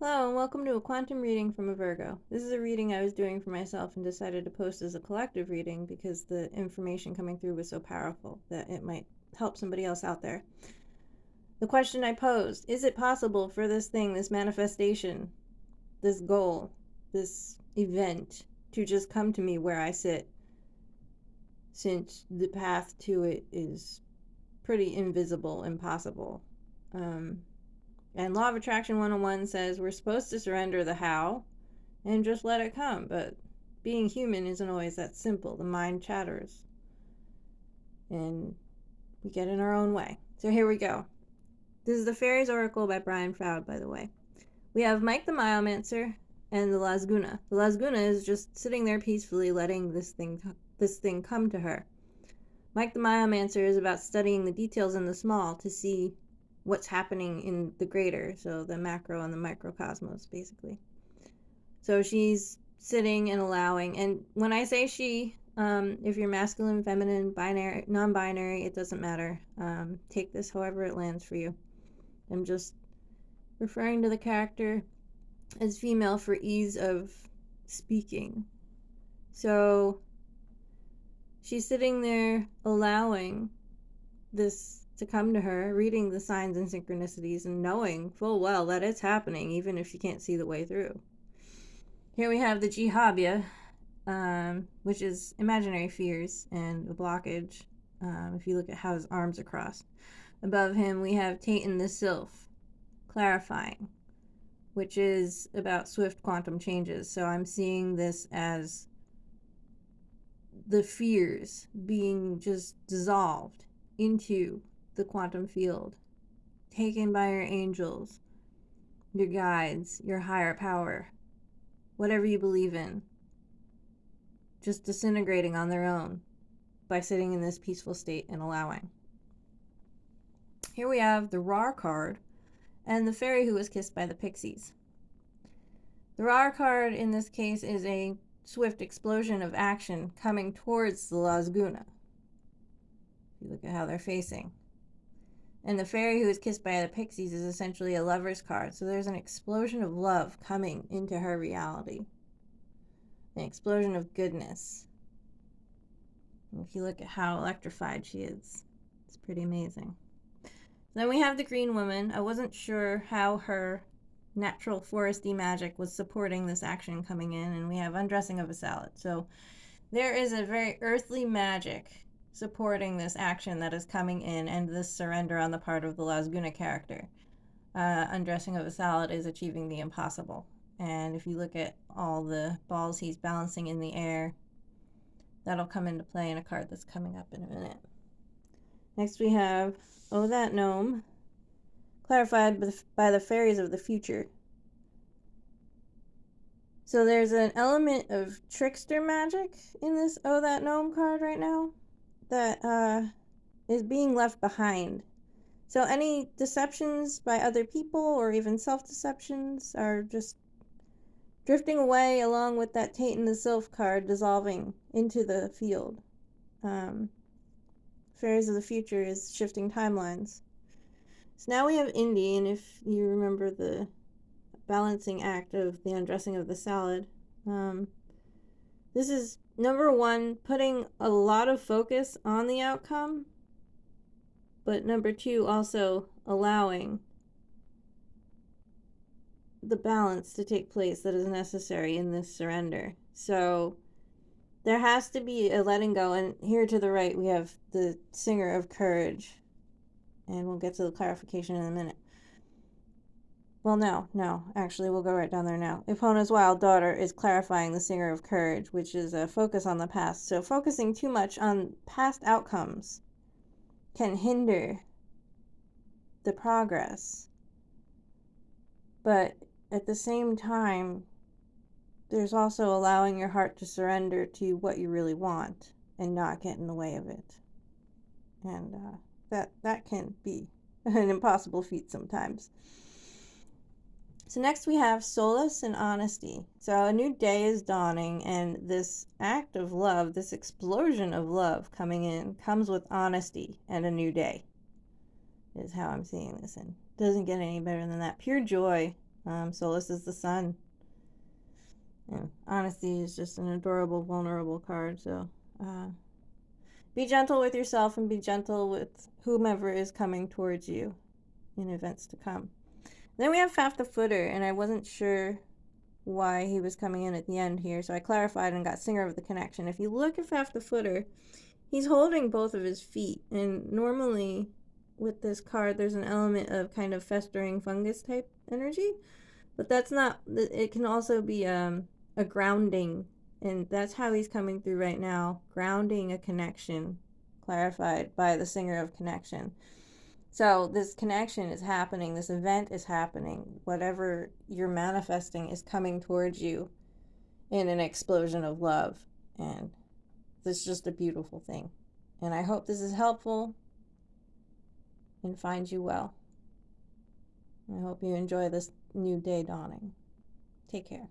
Hello and welcome to a quantum reading from a Virgo. This is a reading I was doing for myself and decided to post as a collective reading because the information coming through was so powerful that it might help somebody else out there. The question I posed, is it possible for this thing, this manifestation, this goal, this event to just come to me where I sit, since the path to it is pretty invisible, impossible? And Law of Attraction 101 says we're supposed to surrender the how and just let it come. But being human isn't always that simple. The mind chatters and we get in our own way. So here we go. This is the Fairies Oracle by Brian Froud, by the way. We have Mike the Myomancer and the Lasguna. The Lasguna is just sitting there peacefully letting this thing come to her. Mike the Myomancer is about studying the details in the small to see what's happening in the greater, so the macro and the microcosmos, basically. So she's sitting and allowing. And when I say she, if you're masculine, feminine, binary, non-binary, it doesn't matter. Take this however it lands for you. I'm just referring to the character as female for ease of speaking. So she's sitting there allowing this to come to her, reading the signs and synchronicities and knowing full well that it's happening, even if she can't see the way through. Here we have the Jihabya, which is imaginary fears and a blockage, if you look at how his arms are crossed. Above him, we have Tatan the Sylph, clarifying, which is about swift quantum changes. So I'm seeing this as the fears being just dissolved into the quantum field, taken by your angels, your guides, your higher power, whatever you believe in, just disintegrating on their own by sitting in this peaceful state and allowing. Here we have the Rar card and the fairy who was kissed by the pixies. The Rar card in this case is a swift explosion of action coming towards the Lasguna. If you look at how they're facing. And the fairy who is kissed by the pixies is essentially a lover's card. So there's an explosion of love coming into her reality. An explosion of goodness. And if you look at how electrified she is, it's pretty amazing. Then we have the Green Woman. I wasn't sure how her natural foresty magic was supporting this action coming in. And we have Undressing of a Salad. So there is a very earthly magic supporting this action that is coming in and this surrender on the part of the Lasguna character. Undressing of a Salad is achieving the impossible. And if you look at all the balls he's balancing in the air, that'll come into play in a card that's coming up in a minute. Next we have Oh That Gnome, clarified by the fairies of the future. So there's an element of trickster magic in this Oh That Gnome card right now that is being left behind. So any deceptions by other people or even self-deceptions are just drifting away along with that Tatan the Sylph card dissolving into the field. Fairies of the Future is shifting timelines. So now we have Indy, and if you remember the balancing act of the Undressing of the Salad, this is number one, putting a lot of focus on the outcome, but number two, also allowing the balance to take place that is necessary in this surrender. So there has to be a letting go. And here to the right, we have the Singer of Courage. And we'll get to the clarification in a minute. Well, no. Actually, we'll go right down there now. Epona's Wild Daughter is clarifying the Singer of Courage, which is a focus on the past. So focusing too much on past outcomes can hinder the progress. But at the same time, there's also allowing your heart to surrender to what you really want and not get in the way of it. And that can be an impossible feat sometimes. So next we have Solace and Honesty. So a new day is dawning, and this act of love, this explosion of love coming in, comes with honesty and a new day, is how I'm seeing this. And doesn't get any better than that. Pure joy Solus is the sun. And honesty is just an adorable, vulnerable card. So be gentle with yourself and be gentle with whomever is coming towards you in events to come. Then we have Faf the Footer, and I wasn't sure why he was coming in at the end here, so I clarified and got Singer of the Connection. If you look at Faf the Footer, he's holding both of his feet, and normally with this card there's an element of kind of festering fungus type energy, but that's not, it can also be a grounding, and that's how he's coming through right now, grounding a connection, clarified by the Singer of Connection. So this connection is happening, this event is happening, whatever you're manifesting is coming towards you in an explosion of love, and this is just a beautiful thing. And I hope this is helpful and finds you well. I hope you enjoy this new day dawning. Take care.